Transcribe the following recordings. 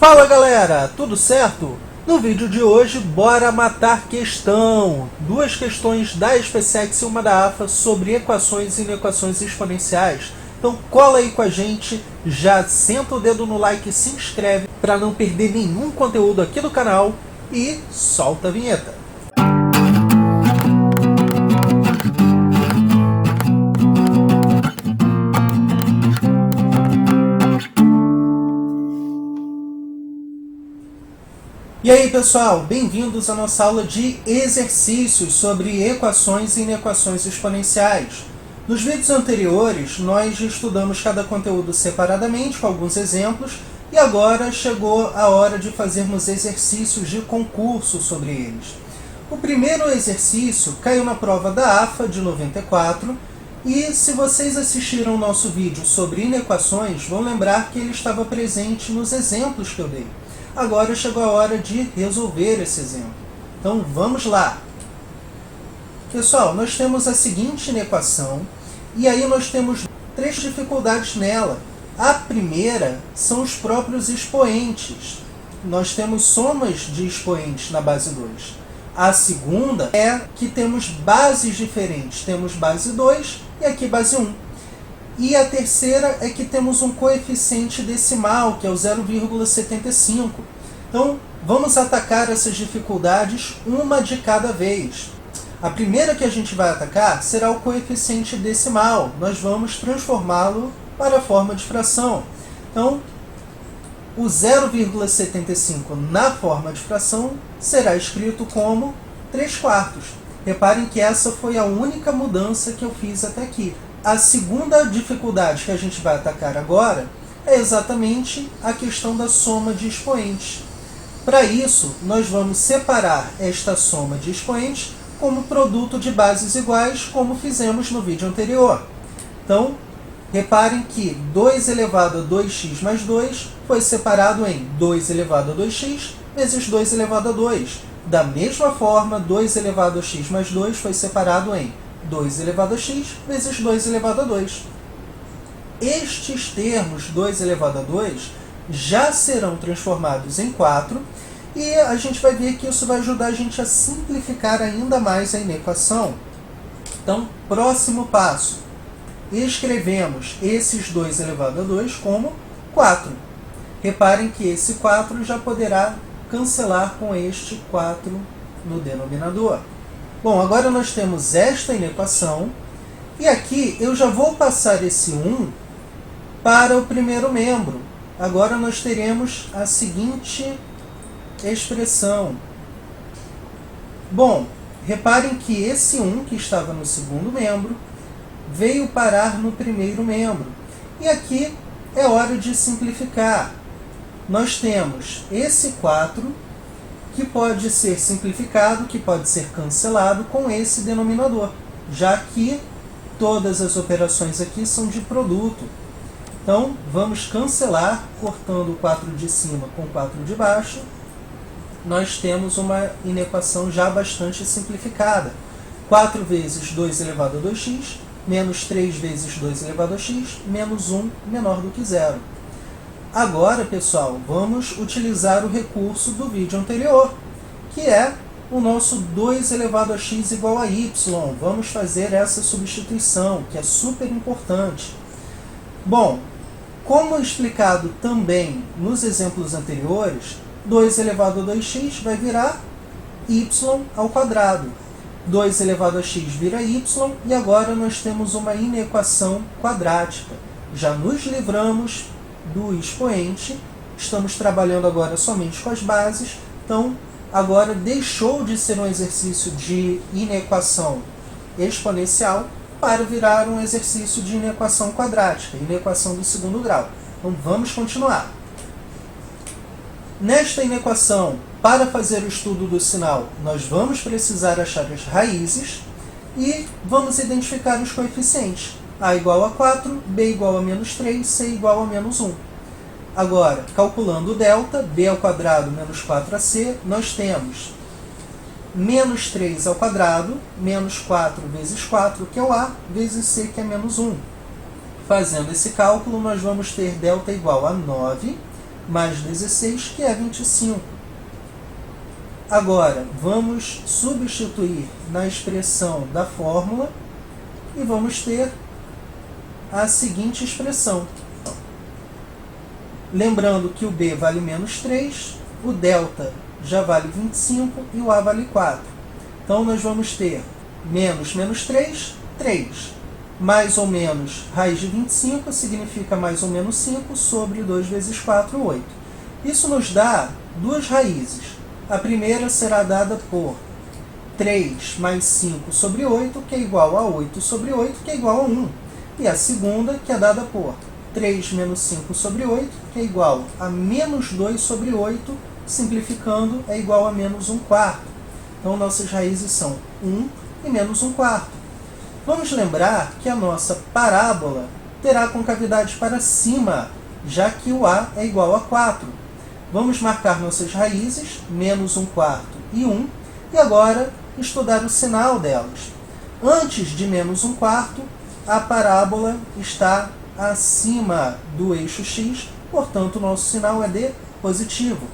Fala galera, tudo certo? No vídeo de hoje, bora matar questão! Duas questões da SpaceX e uma da AFA sobre equações e inequações exponenciais. Então cola aí com a gente, já senta o dedo no like e se inscreve para não perder nenhum conteúdo aqui do canal e solta a vinheta. E aí pessoal, bem-vindos à nossa aula de exercícios sobre equações e inequações exponenciais. Nos vídeos anteriores, nós estudamos cada conteúdo separadamente, com alguns exemplos, e agora chegou a hora de fazermos exercícios de concurso sobre eles. O primeiro exercício caiu na prova da AFA de 94, e se vocês assistiram o nosso vídeo sobre inequações, vão lembrar que ele estava presente nos exemplos que eu dei. Agora chegou a hora de resolver esse exemplo. Então vamos lá. Pessoal, nós temos a seguinte inequação, e aí nós temos três dificuldades nela. A primeira são os próprios expoentes. Nós temos somas de expoentes na base 2. A segunda é que temos bases diferentes. Temos base 2 e aqui base 1. E a terceira é que temos um coeficiente decimal, que é o 0,75. Então, vamos atacar essas dificuldades uma de cada vez. A primeira que a gente vai atacar será o coeficiente decimal. Nós vamos transformá-lo para a forma de fração. Então, o 0,75 na forma de fração será escrito como 3/4. Reparem que essa foi a única mudança que eu fiz até aqui. A segunda dificuldade que a gente vai atacar agora é exatamente a questão da soma de expoentes. Para isso, nós vamos separar esta soma de expoentes como produto de bases iguais, como fizemos no vídeo anterior. Então, reparem que 2 elevado a 2x mais 2 foi separado em 2 elevado a 2x vezes 2 elevado a 2. Da mesma forma, 2 elevado a x mais 2 foi separado em 2 elevado a x vezes 2 elevado a 2. Estes termos 2 elevado a 2 já serão transformados em 4 e a gente vai ver que isso vai ajudar a gente a simplificar ainda mais a inequação. Então, próximo passo. Escrevemos esses 2 elevado a 2 como 4. Reparem que esse 4 já poderá cancelar com este 4 no denominador. Bom, agora nós temos esta inequação, e aqui eu já vou passar esse 1 para o primeiro membro. Agora nós teremos a seguinte expressão. Bom, reparem que esse 1 que estava no segundo membro veio parar no primeiro membro. E aqui é hora de simplificar. Nós temos esse 4, que pode ser simplificado, que pode ser cancelado com esse denominador, já que todas as operações aqui são de produto. Então, vamos cancelar, cortando o 4 de cima com o 4 de baixo. Nós temos uma inequação já bastante simplificada. 4 vezes 2 elevado a 2x, menos 3 vezes 2 elevado a x, menos 1 menor do que 0. Agora, pessoal, vamos utilizar o recurso do vídeo anterior, que é o nosso 2 elevado a x igual a y. Vamos fazer essa substituição, que é super importante. Bom, como explicado também nos exemplos anteriores, 2 elevado a 2x vai virar y ao quadrado. 2 elevado a x vira y, e agora nós temos uma inequação quadrática. Já nos livramos do expoente, estamos trabalhando agora somente com as bases, então agora deixou de ser um exercício de inequação exponencial para virar um exercício de inequação quadrática, inequação do segundo grau. Então vamos continuar. Nesta inequação, para fazer o estudo do sinal, nós vamos precisar achar as raízes e vamos identificar os coeficientes. A igual a 4, B igual a menos 3, C igual a menos 1. Agora, calculando o delta, B ao quadrado menos 4AC, nós temos menos 3 ao quadrado, menos 4 vezes 4, que é o A, vezes C, que é menos 1. Fazendo esse cálculo, nós vamos ter delta igual a 9, mais 16, que é 25. Agora, vamos substituir na expressão da fórmula e vamos ter a seguinte expressão. Lembrando que o b vale menos 3, o delta já vale 25 e o a vale 4. Então, nós vamos ter menos 3, 3. Mais ou menos raiz de 25 significa mais ou menos 5 sobre 2 vezes 4, 8. Isso nos dá duas raízes. A primeira será dada por 3 mais 5 sobre 8, que é igual a 8 sobre 8, que é igual a 1. E a segunda, que é dada por 3 menos 5 sobre 8, que é igual a menos 2 sobre 8, simplificando, é igual a menos 1 quarto. Então, nossas raízes são 1 e menos 1 quarto. Vamos lembrar que a nossa parábola terá concavidade para cima, já que o a é igual a 4. Vamos marcar nossas raízes, menos 1 quarto e 1, e agora estudar o sinal delas. Antes de menos 1 quarto, a parábola está acima do eixo x, portanto, o nosso sinal é de positivo.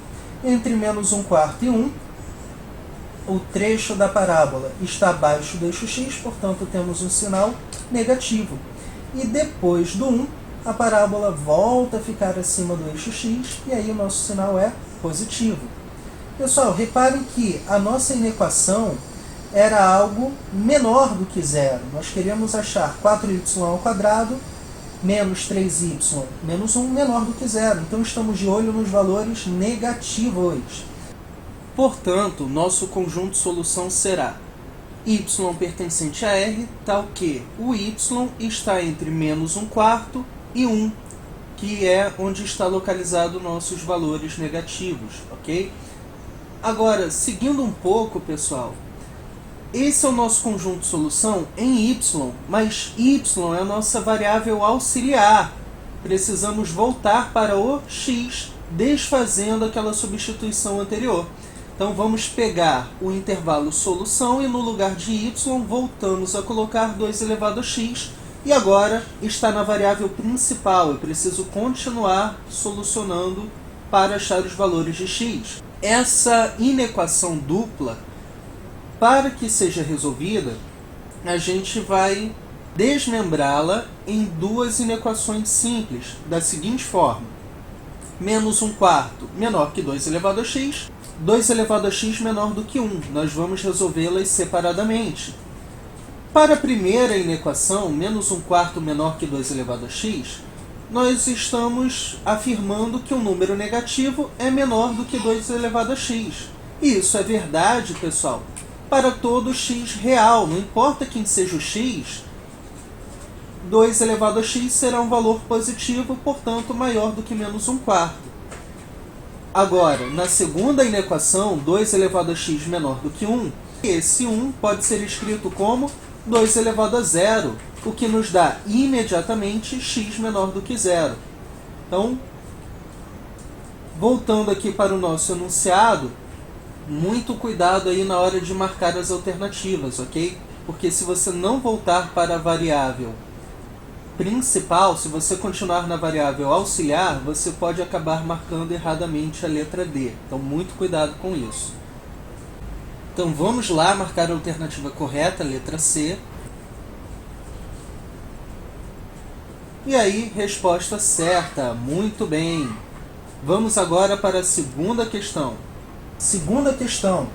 Entre menos 1 quarto e 1, o trecho da parábola está abaixo do eixo x, portanto, temos um sinal negativo. E depois do 1, a parábola volta a ficar acima do eixo x, e aí o nosso sinal é positivo. Pessoal, reparem que a nossa inequação era algo menor do que zero. Nós queríamos achar 4y ao quadrado menos 3y menos 1 menor do que zero. Então, estamos de olho nos valores negativos. Portanto, nosso conjunto de solução será y pertencente a R, tal que o y está entre menos 1 quarto e 1, que é onde está localizado nossos valores negativos, ok? Agora, seguindo um pouco, pessoal, esse é o nosso conjunto de solução em y, mas y é a nossa variável auxiliar. Precisamos voltar para o x, desfazendo aquela substituição anterior. Então, vamos pegar o intervalo solução e no lugar de y, voltamos a colocar 2 elevado a x. E agora está na variável principal. Eu preciso continuar solucionando para achar os valores de x. Essa inequação dupla, para que seja resolvida, a gente vai desmembrá-la em duas inequações simples, da seguinte forma. Menos 1 quarto menor que 2 elevado a x. 2 elevado a x menor do que 1. Nós vamos resolvê-las separadamente. Para a primeira inequação, menos 1 quarto menor que 2 elevado a x, nós estamos afirmando que um número negativo é menor do que 2 elevado a x. E isso é verdade, pessoal, para todo x real. Não importa quem seja o x, 2 elevado a x será um valor positivo, portanto, maior do que menos 1 quarto. Agora, na segunda inequação, 2 elevado a x menor do que 1, esse 1 pode ser escrito como 2 elevado a zero, o que nos dá imediatamente x menor do que zero. Então, voltando aqui para o nosso enunciado, muito cuidado aí na hora de marcar as alternativas, ok? Porque se você não voltar para a variável principal, se você continuar na variável auxiliar, você pode acabar marcando erradamente a letra D. Então, muito cuidado com isso. Então, vamos lá marcar a alternativa correta, a letra C. E aí, resposta certa. Muito bem. Vamos agora para a segunda questão. Segunda questão.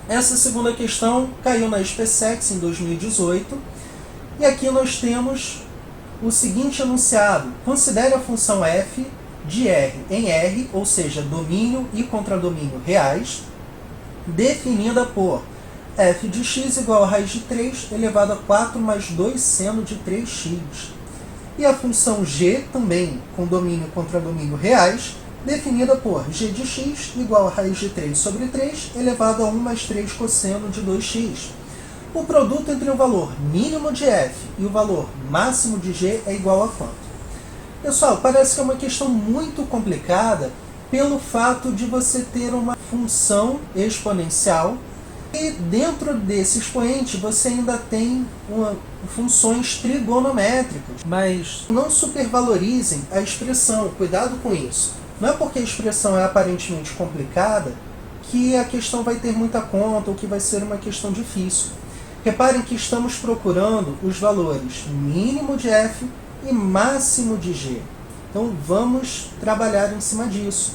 Essa segunda questão caiu na SpaceX em 2018. E aqui nós temos o seguinte enunciado. Considere a função f de R em R, ou seja, domínio e contradomínio reais, definida por f de x igual a raiz de 3 elevado a 4 mais 2 seno de 3x. E a função g, também com domínio e contradomínio reais, definida por g de x igual a raiz de 3 sobre 3 elevado a 1 mais 3 cosseno de 2x. O produto entre o valor mínimo de f e o valor máximo de g é igual a quanto? Pessoal, parece que é uma questão muito complicada pelo fato de você ter uma função exponencial e dentro desse expoente você ainda tem funções trigonométricas. Mas não supervalorizem a expressão, cuidado com isso. Não é porque a expressão é aparentemente complicada que a questão vai ter muita conta ou que vai ser uma questão difícil. Reparem que estamos procurando os valores mínimo de f e máximo de g. Então vamos trabalhar em cima disso.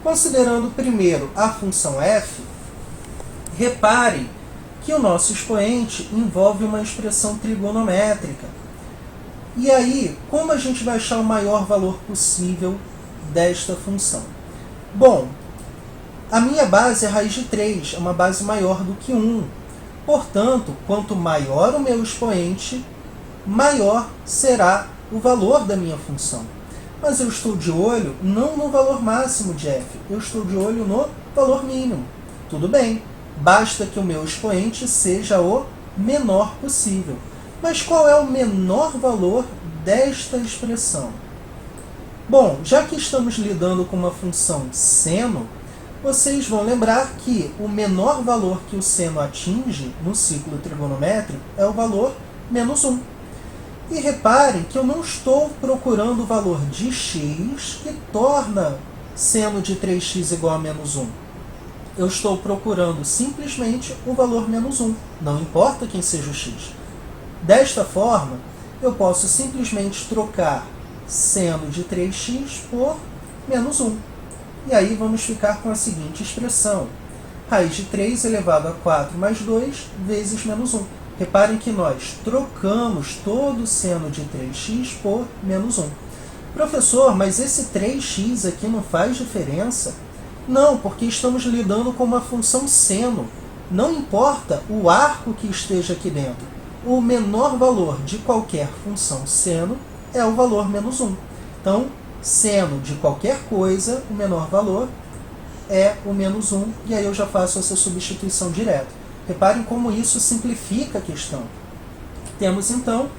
Considerando primeiro a função f, reparem que o nosso expoente envolve uma expressão trigonométrica. E aí, como a gente vai achar o maior valor possível desta função? Bom, a minha base é raiz de 3, é uma base maior do que 1. Portanto, quanto maior o meu expoente, maior será o valor da minha função. Mas eu estou de olho não no valor máximo de f, eu estou de olho no valor mínimo. Tudo bem, basta que o meu expoente seja o menor possível. Mas qual é o menor valor desta expressão? Bom, já que estamos lidando com uma função seno, vocês vão lembrar que o menor valor que o seno atinge no ciclo trigonométrico é o valor menos 1. E reparem que eu não estou procurando o valor de x que torna seno de 3x igual a menos 1. Eu estou procurando simplesmente o valor menos 1, não importa quem seja o x. Desta forma, eu posso simplesmente trocar seno de 3x por menos 1. E aí vamos ficar com a seguinte expressão: raiz de 3 elevado a 4 mais 2 vezes menos 1. Reparem que nós trocamos todo o seno de 3x por menos 1. Professor, mas esse 3x aqui não faz diferença? Não, porque estamos lidando com uma função seno. Não importa o arco que esteja aqui dentro. O menor valor de qualquer função seno é o valor menos 1. Então, seno de qualquer coisa, o menor valor é o menos 1, e aí eu já faço essa substituição direta. Reparem como isso simplifica a questão. Temos então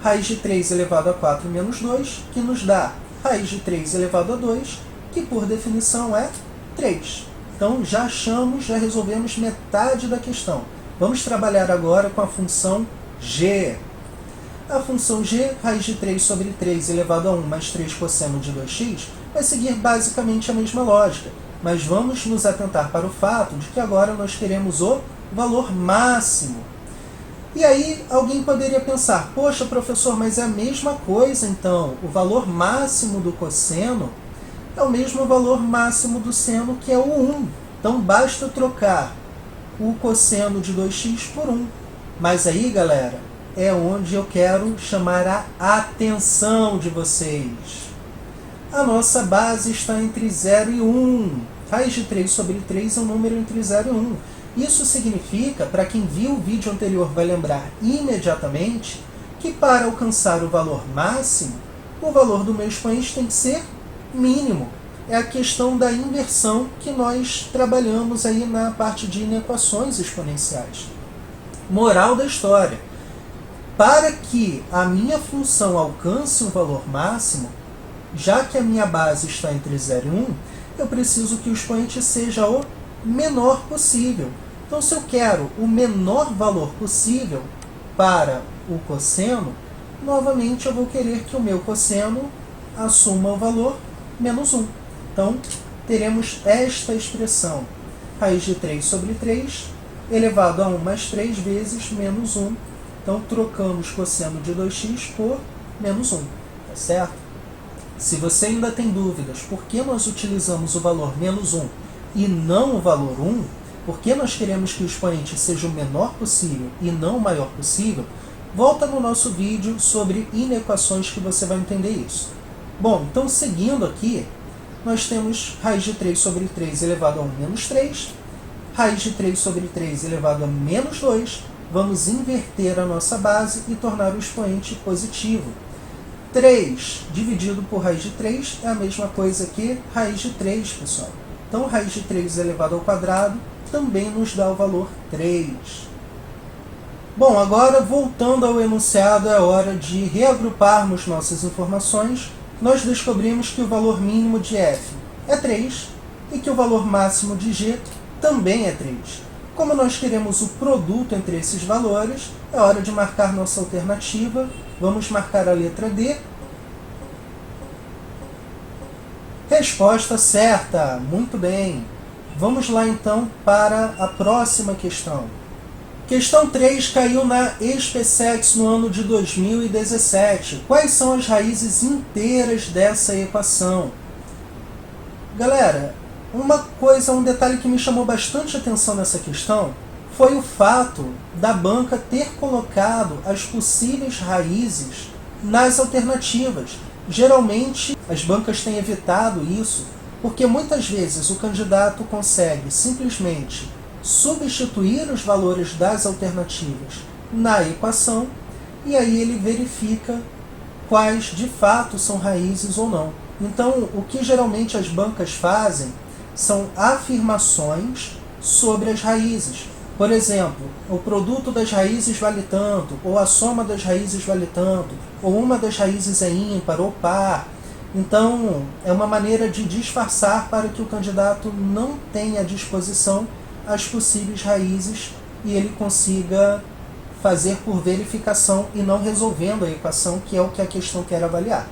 raiz de 3 elevado a 4 menos 2, que nos dá raiz de 3 elevado a 2, que por definição é 3. Então já achamos, já resolvemos metade da questão. Vamos trabalhar agora com a função g. A função g, raiz de 3 sobre 3 elevado a 1 mais 3 cosseno de 2x, vai seguir basicamente a mesma lógica, mas vamos nos atentar para o fato de que agora nós teremos o valor máximo. E aí alguém poderia pensar, poxa professor, mas é a mesma coisa então, o valor máximo do cosseno é o mesmo valor máximo do seno, que é o 1. Então basta trocar o cosseno de 2x por 1. Mas aí, galera, é onde eu quero chamar a atenção de vocês. A nossa base está entre 0 e 1. Raiz de 3 sobre 3 é um número entre 0 e 1. Isso significa, para quem viu o vídeo anterior vai lembrar imediatamente, que para alcançar o valor máximo, o valor do meu expoente tem que ser mínimo. É a questão da inversão que nós trabalhamos aí na parte de inequações exponenciais. Moral da história: para que a minha função alcance um valor máximo, já que a minha base está entre 0 e 1, eu preciso que o expoente seja o menor possível. Então, se eu quero o menor valor possível para o cosseno, novamente eu vou querer que o meu cosseno assuma o valor menos 1. Então, teremos esta expressão: raiz de 3 sobre 3 elevado a 1 mais 3 vezes menos 1. Então, trocamos cosseno de 2x por menos 1. Tá certo? Se você ainda tem dúvidas por que nós utilizamos o valor menos 1 e não o valor 1, por que nós queremos que o expoente seja o menor possível e não o maior possível, volta no nosso vídeo sobre inequações que você vai entender isso. Bom, então seguindo aqui, nós temos raiz de 3 sobre 3 elevado a 1 menos 3, raiz de 3 sobre 3 elevado a menos 2, vamos inverter a nossa base e tornar o expoente positivo. 3 dividido por raiz de 3 é a mesma coisa que raiz de 3, pessoal. Então, raiz de 3 elevado ao quadrado também nos dá o valor 3. Bom, agora voltando ao enunciado, é hora de reagruparmos nossas informações. Nós descobrimos que o valor mínimo de f é 3 e que o valor máximo de g também é 3. Como nós queremos o produto entre esses valores, é hora de marcar nossa alternativa. Vamos marcar a letra D. Resposta certa, muito bem. Vamos lá então para a próxima questão. Questão 3 caiu na SpaceX no ano de 2017. Quais são as raízes inteiras dessa equação? Galera, um detalhe que me chamou bastante atenção nessa questão foi o fato da banca ter colocado as possíveis raízes nas alternativas. Geralmente, as bancas têm evitado isso porque muitas vezes o candidato consegue simplesmente substituir os valores das alternativas na equação e aí ele verifica quais de fato são raízes ou não. Então, o que geralmente as bancas fazem são afirmações sobre as raízes. Por exemplo, o produto das raízes vale tanto, ou a soma das raízes vale tanto, ou uma das raízes é ímpar ou par. Então, é uma maneira de disfarçar para que o candidato não tenha à disposição as possíveis raízes e ele consiga fazer por verificação e não resolvendo a equação, que é o que a questão quer avaliar.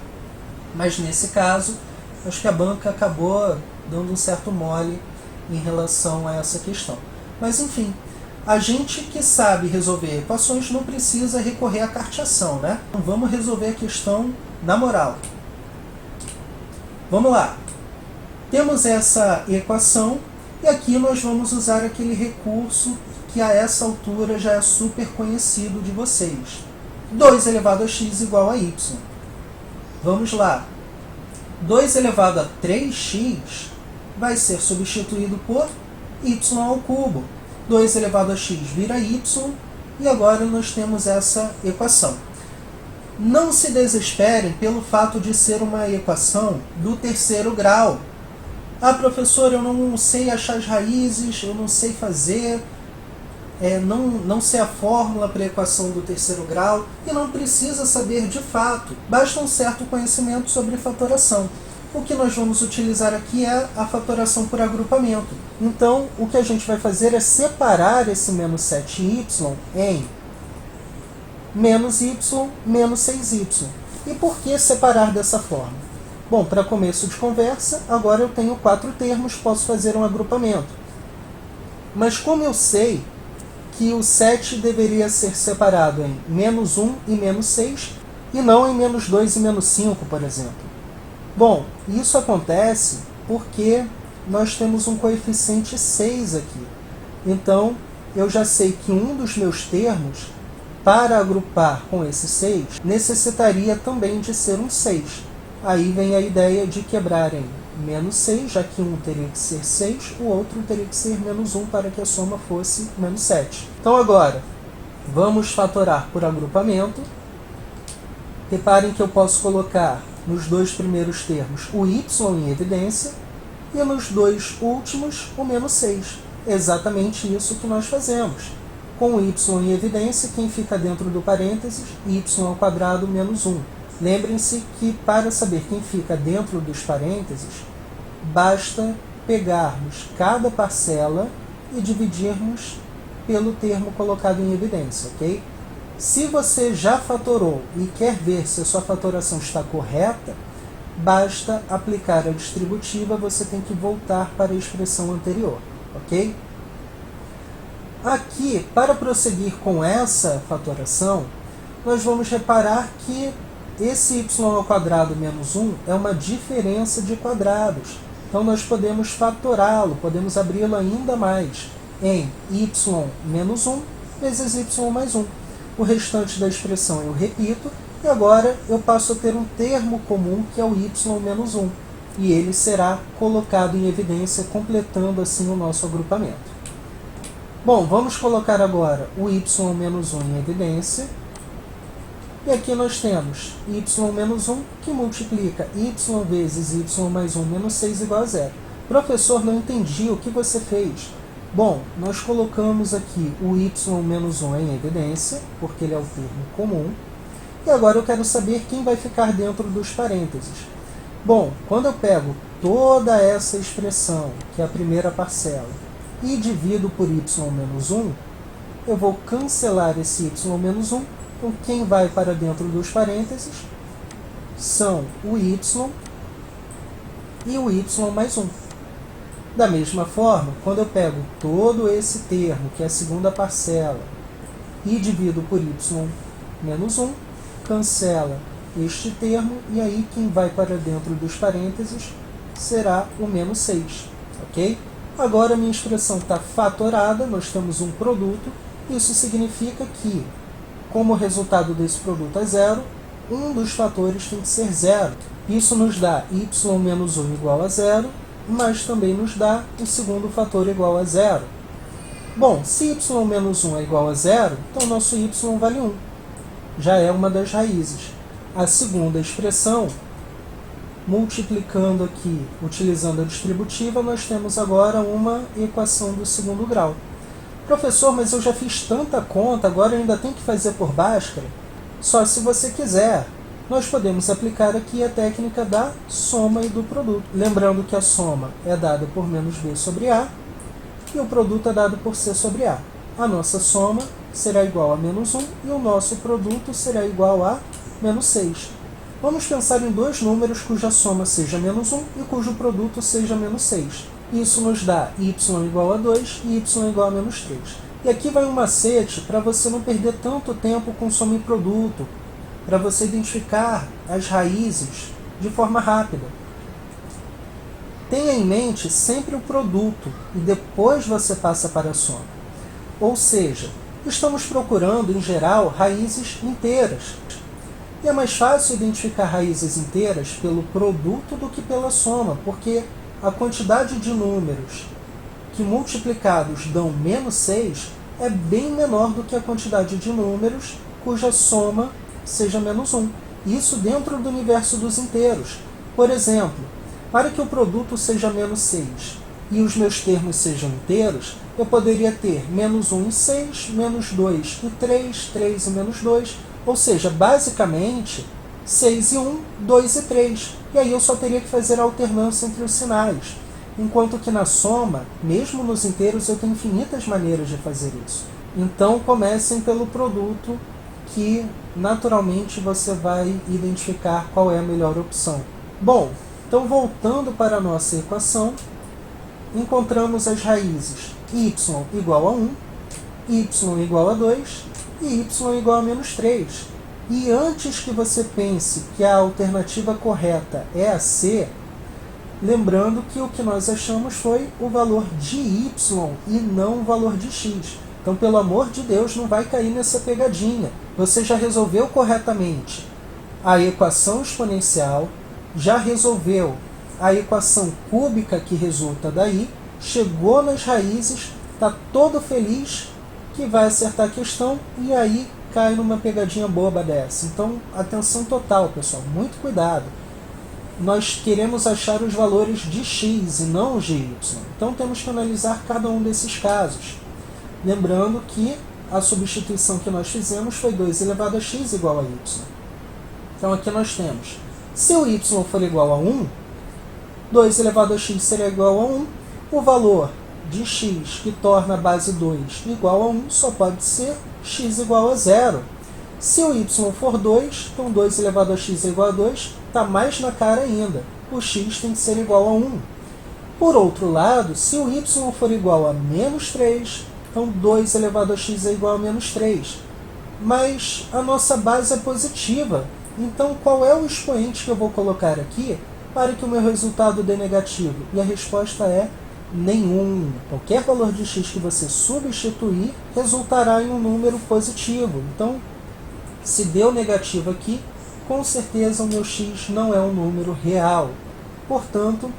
Mas nesse caso, acho que a banca acabou dando um certo mole em relação a essa questão. Mas enfim, a gente que sabe resolver equações não precisa recorrer à carteação, né? Então vamos resolver a questão na moral. Vamos lá. Temos essa equação e aqui nós vamos usar aquele recurso que a essa altura já é super conhecido de vocês. 2 elevado a x igual a y. Vamos lá. 2 elevado a 3x vai ser substituído por y ao cubo. 2 elevado a x vira y e agora nós temos essa equação. Não se desesperem pelo fato de ser uma equação do terceiro grau. Ah, professor, eu não sei achar as raízes, eu não sei fazer, não sei a fórmula para a equação do terceiro grau, e não precisa saber de fato, basta um certo conhecimento sobre fatoração. O que nós vamos utilizar aqui é a fatoração por agrupamento. Então, o que a gente vai fazer é separar esse menos 7y em menos y menos 6y. E por que separar dessa forma? Bom, para começo de conversa, agora eu tenho 4 termos, posso fazer um agrupamento. Mas como eu sei que o 7 deveria ser separado em menos 1 e menos 6, e não em menos 2 e menos 5, por exemplo? Bom, isso acontece porque nós temos um coeficiente 6 aqui. Então, eu já sei que um dos meus termos, para agrupar com esse 6, necessitaria também de ser um 6. Aí vem a ideia de quebrar em menos 6, já que um teria que ser 6, o outro teria que ser menos 1 para que a soma fosse menos 7. Então agora, vamos fatorar por agrupamento. Reparem que eu posso colocar nos 2 primeiros termos o y em evidência e nos 2 últimos o menos 6. Exatamente isso que nós fazemos. Com o y em evidência, quem fica dentro do parênteses, y ao quadrado menos 1. Lembrem-se que para saber quem fica dentro dos parênteses, basta pegarmos cada parcela e dividirmos pelo termo colocado em evidência, ok? Se você já fatorou e quer ver se a sua fatoração está correta, basta aplicar a distributiva, você tem que voltar para a expressão anterior, ok? Aqui, para prosseguir com essa fatoração, nós vamos reparar que esse y ao quadrado menos 1 é uma diferença de quadrados. Então, nós podemos fatorá-lo, podemos abri-lo ainda mais em y menos 1 vezes y mais 1. O restante da expressão eu repito, e agora eu passo a ter um termo comum que é o y menos 1. E ele será colocado em evidência, completando assim o nosso agrupamento. Bom, vamos colocar agora o y menos 1 em evidência. E aqui nós temos y menos 1 que multiplica y vezes y mais 1 menos 6 igual a 0. Professor, não entendi, o que você fez? Bom, nós colocamos aqui o y menos 1 em evidência, porque ele é o termo comum. E agora eu quero saber quem vai ficar dentro dos parênteses. Bom, quando eu pego toda essa expressão, que é a primeira parcela, e divido por y menos 1, eu vou cancelar esse y menos 1. Então, quem vai para dentro dos parênteses são o y e o y mais 1. Da mesma forma, quando eu pego todo esse termo, que é a segunda parcela, e divido por y menos 1, cancela este termo, e aí quem vai para dentro dos parênteses será o menos 6. Ok? Agora a minha expressão está fatorada, nós temos um produto, isso significa que, como o resultado desse produto é zero, um dos fatores tem que ser zero. Isso nos dá y menos 1 igual a zero, mas também nos dá o segundo fator igual a zero. Bom, se y menos 1 é igual a zero, então nosso y vale 1. Já é uma das raízes. A segunda expressão, multiplicando aqui, utilizando a distributiva, nós temos agora uma equação do segundo grau. Professor, mas eu já fiz tanta conta, agora eu ainda tenho que fazer por Bhaskara? Só se você quiser. Nós podemos aplicar aqui a técnica da soma e do produto. Lembrando que a soma é dada por menos b sobre a e o produto é dado por c sobre a. A nossa soma será igual a menos 1 e o nosso produto será igual a menos 6. Vamos pensar em dois números cuja soma seja menos 1 e cujo produto seja menos 6. Isso nos dá y igual a 2 e y igual a menos 3. E aqui vai um macete para você não perder tanto tempo com soma e produto, para você identificar as raízes de forma rápida. Tenha em mente sempre o produto e depois você passa para a soma. Ou seja, estamos procurando, em geral, raízes inteiras. E é mais fácil identificar raízes inteiras pelo produto do que pela soma, porque a quantidade de números que multiplicados dão menos 6 é bem menor do que a quantidade de números cuja soma seja menos 1. Isso dentro do universo dos inteiros. Por exemplo, para que o produto seja menos 6 e os meus termos sejam inteiros, eu poderia ter menos 1 e 6, menos 2 e 3, 3 e menos 2, ou seja, basicamente 6 e 1, 2 e 3. E aí eu só teria que fazer a alternância entre os sinais. Enquanto que na soma, mesmo nos inteiros, eu tenho infinitas maneiras de fazer isso. Então comecem pelo produto, que naturalmente você vai identificar qual é a melhor opção. Bom, então voltando para a nossa equação, encontramos as raízes y igual a 1, y igual a 2 e y igual a menos 3. E antes que você pense que a alternativa correta é a C, lembrando que o que nós achamos foi o valor de y e não o valor de x. Então, pelo amor de Deus, não vai cair nessa pegadinha. Você já resolveu corretamente a equação exponencial, já resolveu a equação cúbica que resulta daí, chegou nas raízes, está todo feliz que vai acertar a questão e aí cai numa pegadinha boba dessa. Então, atenção total, pessoal, muito cuidado. Nós queremos achar os valores de x e não os de y. Então, temos que analisar cada um desses casos. Lembrando que a substituição que nós fizemos foi 2 elevado a x igual a y. Então aqui nós temos, se o y for igual a 1, 2 elevado a x será igual a 1. O valor de x que torna a base 2 igual a 1 só pode ser x igual a 0. Se o y for 2, então 2 elevado a x é igual a 2, está mais na cara ainda. O x tem que ser igual a 1. Por outro lado, se o y for igual a menos 3, então 2 elevado a x é igual a menos 3. Mas a nossa base é positiva. Então qual é o expoente que eu vou colocar aqui para que o meu resultado dê negativo? E a resposta é nenhum. Qualquer valor de x que você substituir resultará em um número positivo. Então, se deu negativo aqui, com certeza o meu x não é um número real. Portanto,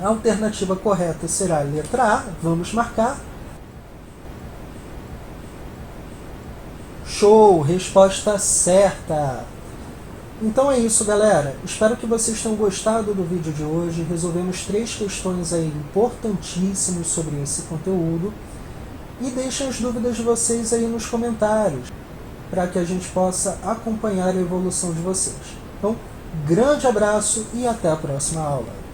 a alternativa correta será a letra A. Vamos marcar. Show! Resposta certa! Então é isso, galera. Espero que vocês tenham gostado do vídeo de hoje. Resolvemos 3 questões aí importantíssimas sobre esse conteúdo. E deixem as dúvidas de vocês aí nos comentários, para que a gente possa acompanhar a evolução de vocês. Então, grande abraço e até a próxima aula.